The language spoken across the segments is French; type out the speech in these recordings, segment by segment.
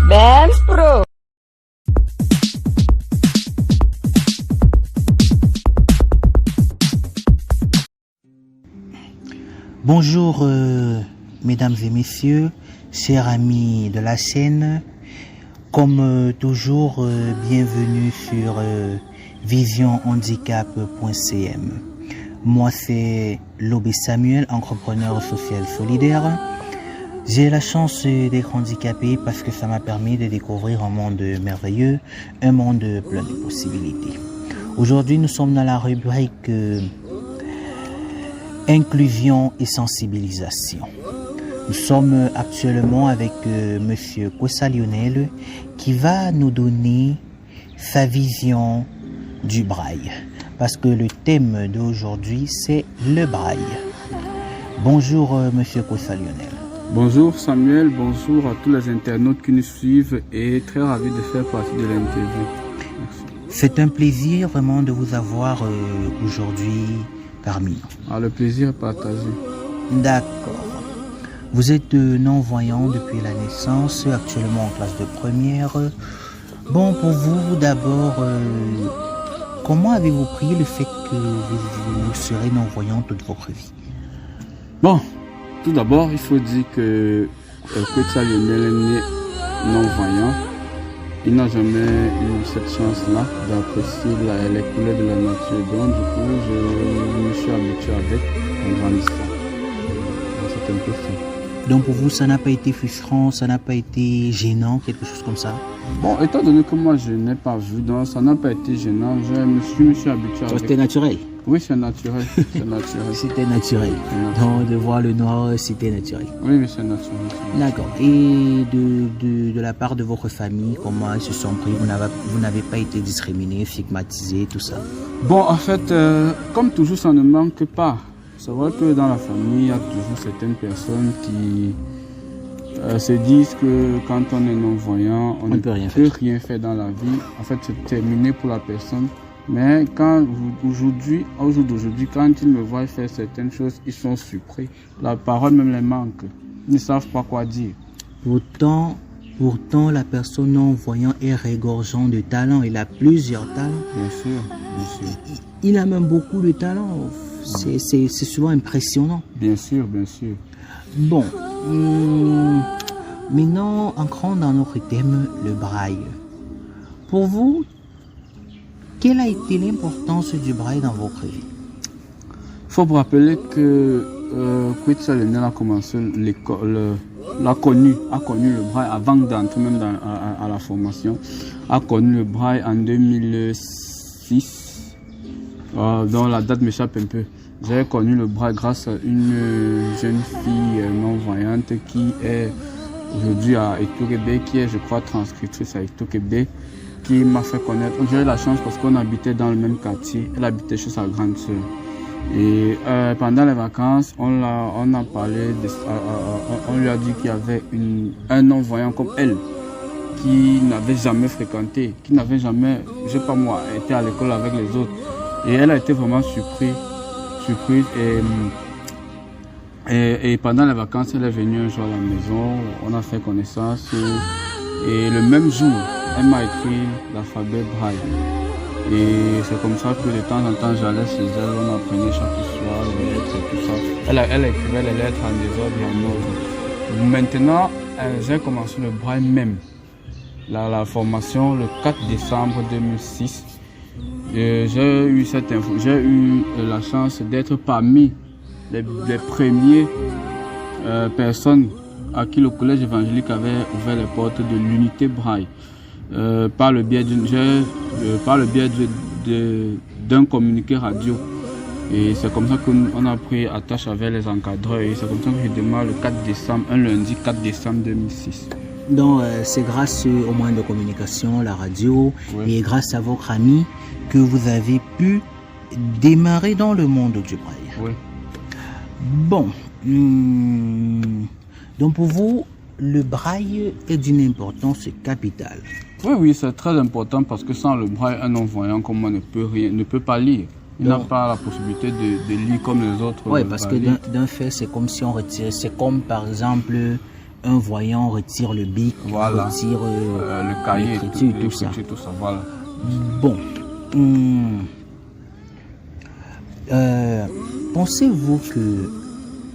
Dance Pro. Bonjour mesdames et messieurs, chers amis de la chaîne. Comme toujours, bienvenue sur visionhandicap.cm. Moi c'est Lobé Samuel, entrepreneur social solidaire. J'ai la chance d'être handicapé parce que ça m'a permis de découvrir un monde merveilleux, un monde plein de possibilités. Aujourd'hui, nous sommes dans la rubrique inclusion et sensibilisation. Nous sommes actuellement avec Monsieur Kossa Lionel qui va nous donner sa vision du braille. Parce que le thème d'aujourd'hui, c'est le braille. Bonjour Monsieur Kossa Lionel. Bonjour Samuel, bonjour à tous les internautes qui nous suivent et très ravi de faire partie de l'interview. C'est un plaisir vraiment de vous avoir aujourd'hui parmi nous. Le plaisir est partagé. D'accord. Vous êtes non-voyant depuis la naissance, actuellement en classe de première. Bon, pour vous d'abord, comment avez-vous pris le fait que vous serez non-voyant toute votre vie? Bon, tout d'abord, il faut dire que Kossa Lionel est né non-voyant. Il n'a jamais eu cette chance-là d'apprécier les couleurs de la nature. Donc, du coup, je me suis habitué avec en grandissant. C'est un peu ça. Donc, pour vous, ça n'a pas été frustrant, ça n'a pas été gênant, quelque chose comme ça? Bon, étant donné que moi, je n'ai pas vu, donc ça n'a pas été gênant. Je me suis habitué avec. C'était naturel? Oui, c'est naturel. C'est naturel. C'était naturel. Donc, de voir le noir, c'était naturel. Oui, mais c'est naturel. D'accord. Et de la part de votre famille, comment ils se sont pris? Vous n'avez pas été discriminé, stigmatisé, tout ça? Bon, en fait, comme toujours, ça ne manque pas. C'est vrai que dans la famille, il y a toujours certaines personnes qui se disent que quand on est non-voyant, on ne peut rien faire dans la vie. En fait, c'est terminé pour la personne. Mais au jour d'aujourd'hui, quand ils me voient faire certaines choses, ils sont surpris. La parole même les manque. Ils ne savent pas quoi dire. Pourtant, la personne non-voyant est regorgeant de talent. Il a plusieurs talents. Bien sûr, bien sûr. Il a même beaucoup de talent. C'est souvent impressionnant. Bien sûr, bien sûr. Bon, maintenant, entrons dans notre thème, le braille. Pour vous, quelle a été l'importance du braille dans votre vie? Il faut vous rappeler que Kossa Lionel a commencé l'école, a connu le braille avant d'entrer même à la formation, a connu le braille en 2006, dont la date m'échappe un peu. J'ai connu le braille grâce à une jeune fille non-voyante qui est aujourd'hui à Etourébé, qui est, je crois, transcriptrice à Etourébé, qui m'a fait connaître. J'ai eu la chance parce qu'on habitait dans le même quartier. Elle habitait chez sa grande sœur. Et pendant les vacances, on a parlé, on lui a dit qu'il y avait un non-voyant comme elle, qui n'avait jamais fréquenté, qui n'avait jamais, je sais pas moi, été à l'école avec les autres. Et elle a été vraiment surprise. Et pendant les vacances, elle est venue un jour à la maison, on a fait connaissance. Et le même jour, elle m'a écrit l'alphabet braille. Et c'est comme ça que de temps en temps, j'allais chez elle, on apprenait chaque soir les lettres et tout ça. Elle écrivait les lettres en désordre et en ordre. Maintenant, j'ai commencé le braille même. La formation le 4 décembre 2006. J'ai eu la chance d'être parmi les premières personnes à qui le collège évangélique avait ouvert les portes de l'unité braille par le biais d'un communiqué radio. Et c'est comme ça qu'on a pris attache avec les encadreurs et c'est comme ça que je démarre le 4 décembre, un lundi 4 décembre 2006. Donc c'est grâce au moyen de communication, la radio, oui, et grâce à votre ami que vous avez pu démarrer dans le monde du braille. Oui. Bon, donc pour vous, le braille est d'une importance capitale. Oui, c'est très important parce que sans le braille, un non-voyant comme moi ne peut pas lire. Il n'a pas la possibilité de lire comme les autres. Oui, parce que d'un fait, c'est comme si on retirait, c'est comme par exemple un voyant retire le bic, Voilà. retire Le cahier, l'écriture, tout ça. tout ça, voilà. Bon. Pensez-vous que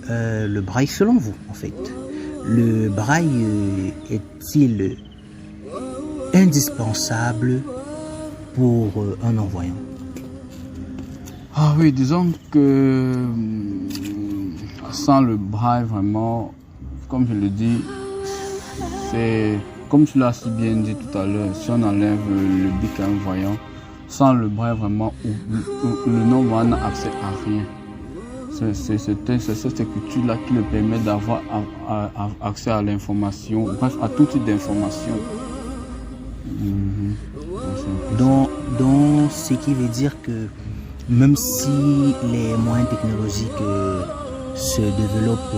le braille, selon vous, en fait, le braille est-il indispensable pour un non-voyant? Ah oui, disons que sans le braille, vraiment, comme je le dis, c'est comme tu l'as si bien dit tout à l'heure, si on enlève le bic à un voyant, sans le braille, vraiment, le non-voyant n'a accès à rien. C'est cette écriture-là qui le permet d'avoir accès à l'information, bref, à tout type d'information. Donc, ce qui veut dire que même si les moyens technologiques se développent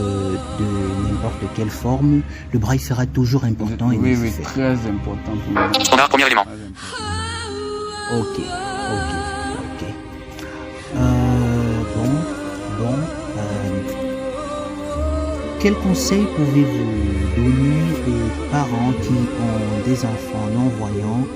de n'importe quelle forme, le braille sera toujours important et oui, nécessaire. très important pour nous. Standard, premier élément. Ok. Quel conseil pouvez-vous donner aux parents qui ont des enfants non-voyants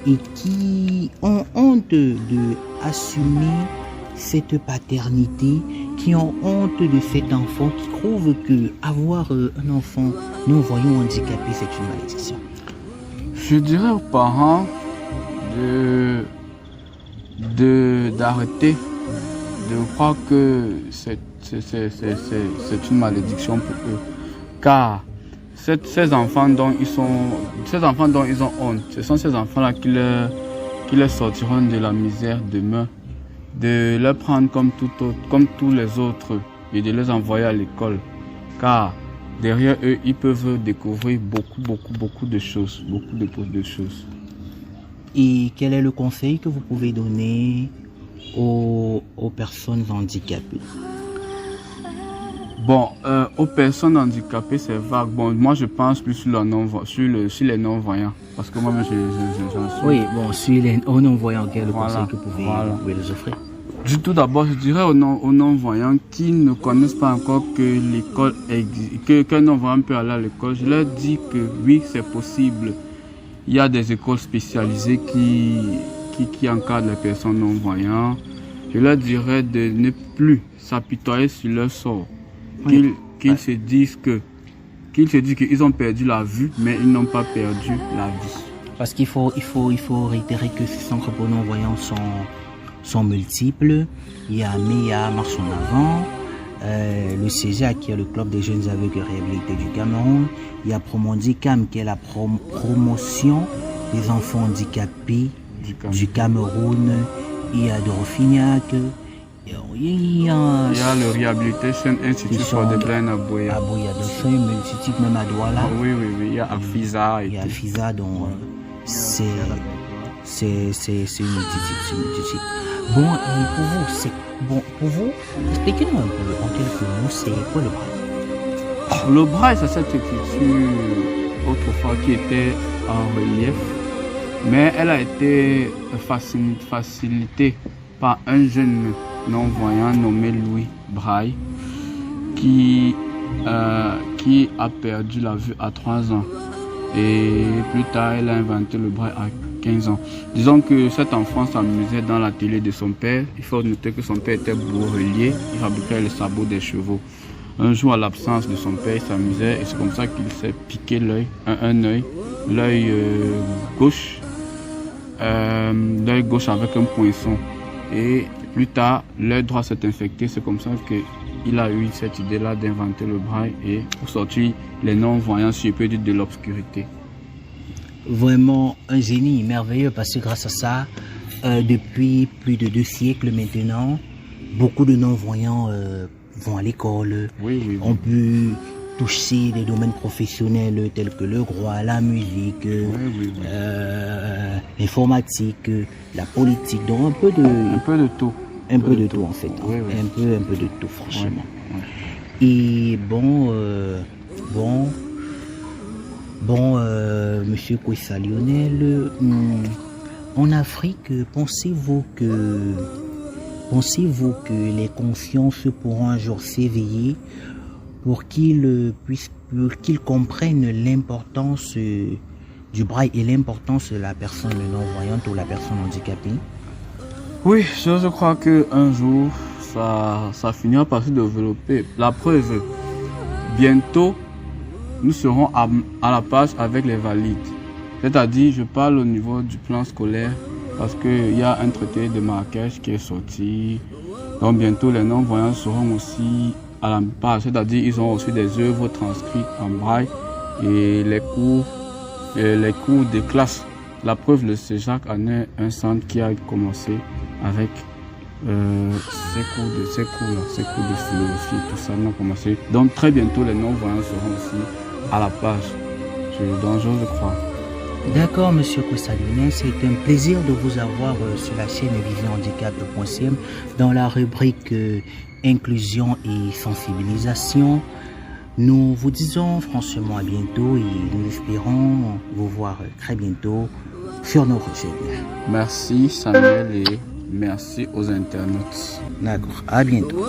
et qui ont honte de assumer cette paternité, qui ont honte de cet enfant, qui trouvent que avoir un enfant non-voyant handicapé, c'est une malédiction? Je dirais aux parents d'arrêter de croire que c'est une malédiction pour eux. Car ces enfants dont ils ont honte, ce sont ces enfants-là qui leur sortiront de la misère demain, de les prendre comme tous les autres et de les envoyer à l'école. Car derrière eux, ils peuvent découvrir beaucoup de choses, beaucoup de choses. Et quel est le conseil que vous pouvez donner aux personnes handicapées? Bon, aux personnes handicapées, c'est vague. Bon, moi, je pense plus sur les non-voyants. Parce que moi-même, j'en suis. Oui, bon, aux non-voyants, quel est le Voilà, conseil que vous pouvez les offrir? Tout d'abord, je dirais aux non-voyants qui ne connaissent pas encore que l'école existe, qu'un non-voyant peut aller à l'école. Je leur dis que oui, c'est possible. Il y a des écoles spécialisées qui encadrent les personnes non-voyantes. Je leur dirais de ne plus s'apitoyer sur leur sort. Qu'ils se disent qu'ils ont perdu la vue, mais ils n'ont pas perdu la vie. Parce qu'il faut réitérer que ces centres pour non-voyants sont multiples. Il y a MEA, Marche en avant, le CEGA qui est le club des jeunes aveugles réhabilités du Cameroun. Il y a Promondicam qui est la promotion des enfants handicapés du Cameroun. Il y a Dorofignac. Il y a le Rehabilitation Institute for the Blind à Boya. À Boya, donc multitude même à Douala. Oui, il y a Afiza. Il y a Afiza, donc c'est une multitude. Bon, et pour vous, expliquez-nous un peu en quelques mots, c'est quoi le braille? Le braille, c'est cette écriture autrefois qui était en relief, mais elle a été facilitée par un jeune non-voyant nommé Louis Braille qui a perdu la vue à 3 ans et plus tard il a inventé le braille à 15 ans. Disons que cet enfant s'amusait dans l'atelier de son père. Il faut noter que son père était bourrelier, il fabriquait les sabots des chevaux. Un jour, à l'absence de son père, il s'amusait et c'est comme ça qu'il s'est piqué l'œil gauche avec un poinçon. Et plus tard, l'œil droit s'est infecté. C'est comme ça qu'il a eu cette idée-là d'inventer le braille et pour sortir les non-voyants, si je peux dire, de l'obscurité. Vraiment un génie merveilleux parce que grâce à ça, depuis plus de 2 siècles maintenant, beaucoup de non-voyants vont à l'école, ont pu toucher des domaines professionnels tels que le droit, la musique, l'informatique, la politique, donc un peu de tout. Un peu de tout en fait. Un peu de tout franchement. Et Monsieur Kwesa Lionel, en Afrique, pensez-vous que les consciences pourront un jour s'éveiller pour qu'ils comprennent l'importance du braille et l'importance de la personne non-voyante ou la personne handicapée? Oui, je crois qu'un jour, ça finira par se développer. La preuve, bientôt, nous serons à la page avec les valides. C'est-à-dire, je parle au niveau du plan scolaire parce qu'il y a un traité de Marrakech qui est sorti. Donc bientôt, les non-voyants seront aussi à la page. C'est-à-dire, ils ont aussi des œuvres transcrites en braille et les cours de classe. La preuve, le CEJAC en est un centre qui a commencé avec ces cours de philosophie, tout ça, on a commencé. Donc très bientôt, les non-voyants seront aussi à la page. Donc je crois. D'accord, Monsieur Kwessa Lionel, c'est un plaisir de vous avoir sur la chaîne Vision Handicap.cm dans la rubrique Inclusion et sensibilisation. Nous vous disons franchement à bientôt et nous espérons vous voir très bientôt sur nos chaînes. Merci Samuel et merci aux internautes. D'accord, à bientôt.